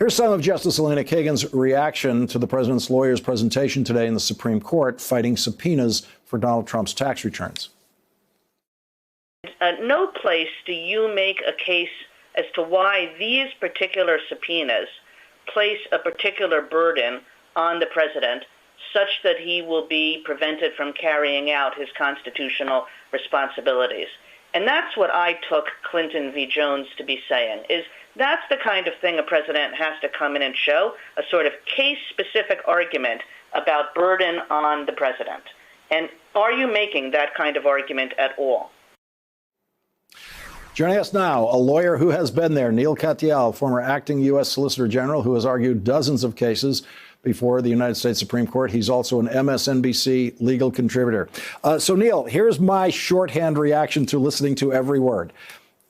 Here's some of Justice Elena Kagan's reaction to the president's lawyer's presentation today in the Supreme Court fighting subpoenas for Donald Trump's tax returns. No place do you make a case as to why these particular subpoenas place a particular burden on the president such that he will be prevented from carrying out his constitutional responsibilities. And that's what I took Clinton v. Jones to be saying, is that's the kind of thing a president has to come in and show, a sort of case-specific argument about burden on the president. And are you making that kind of argument at all? Joining us now, a lawyer who has been there, Neil Katyal, former acting U.S. Solicitor General who has argued dozens of cases before the United States Supreme Court. He's also an MSNBC legal contributor. So, Neil, here's my shorthand reaction to listening to every word.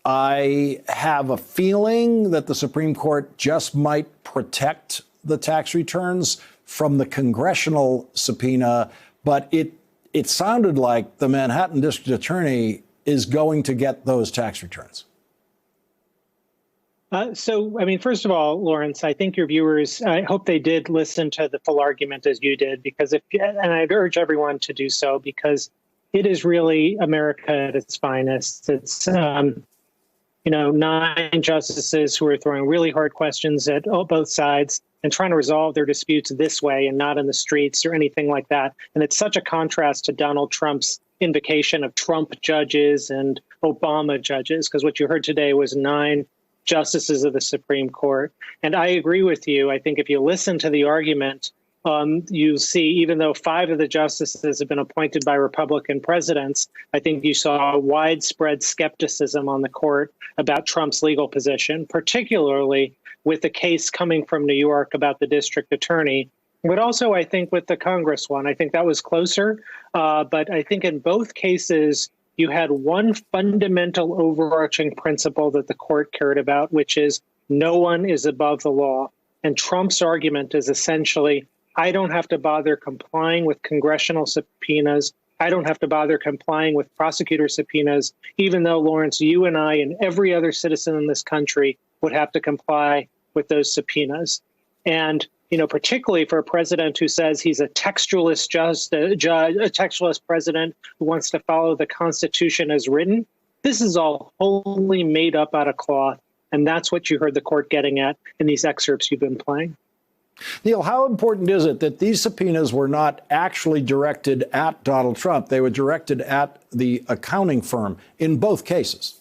I have a feeling that the Supreme Court just might protect the tax returns from the congressional subpoena, but it sounded like the Manhattan District Attorney is going to get those tax returns. First of all, Lawrence, I think your viewers, I hope they did listen to the full argument as you did, and I'd urge everyone to do so, because it is really America at its finest. It's, 9 justices who are throwing really hard questions at both sides and trying to resolve their disputes this way and not in the streets or anything like that. And it's such a contrast to Donald Trump's invocation of Trump judges and Obama judges, because what you heard today was 9 justices of the Supreme Court. And I agree with you. I think if you listen to the argument, you see, even though 5 of the justices have been appointed by Republican presidents, I think you saw widespread skepticism on the court about Trump's legal position, particularly with the case coming from New York about the district attorney. But also, I think with the Congress one, I think that was closer. But I think in both cases, you had one fundamental overarching principle that the court cared about, which is no one is above the law. And Trump's argument is essentially, I don't have to bother complying with congressional subpoenas. I don't have to bother complying with prosecutor subpoenas, even though, Lawrence, you and I and every other citizen in this country would have to comply with those subpoenas. And, particularly for a president who says he's a textualist a textualist president who wants to follow the Constitution as written, this is all wholly made up out of cloth. And that's what you heard the court getting at in these excerpts you've been playing. Neil, how important is it that these subpoenas were not actually directed at Donald Trump? They were directed at the accounting firm in both cases.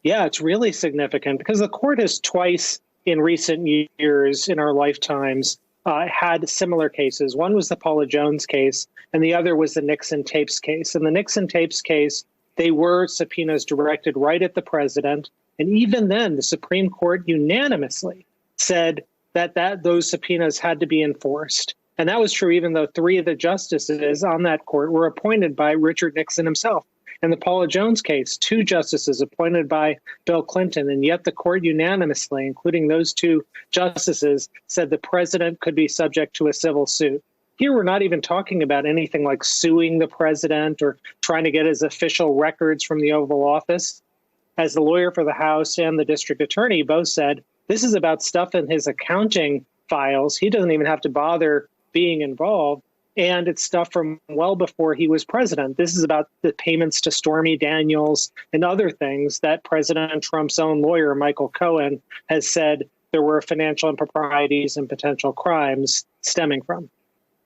Yeah, it's really significant because the court has twice in recent years in our lifetimes had similar cases. One was the Paula Jones case, and the other was the Nixon tapes case. In the Nixon tapes case, they were subpoenas directed right at the president. And even then, the Supreme Court unanimously said that those subpoenas had to be enforced. And that was true even though 3 of the justices on that court were appointed by Richard Nixon himself. In the Paula Jones case, 2 justices appointed by Bill Clinton, and yet the court unanimously, including those 2 justices, said the president could be subject to a civil suit. Here, we're not even talking about anything like suing the president or trying to get his official records from the Oval Office. As the lawyer for the House and the district attorney both said, this is about stuff in his accounting files. He doesn't even have to bother being involved. And it's stuff from well before he was president. This is about the payments to Stormy Daniels and other things that President Trump's own lawyer, Michael Cohen, has said there were financial improprieties and potential crimes stemming from.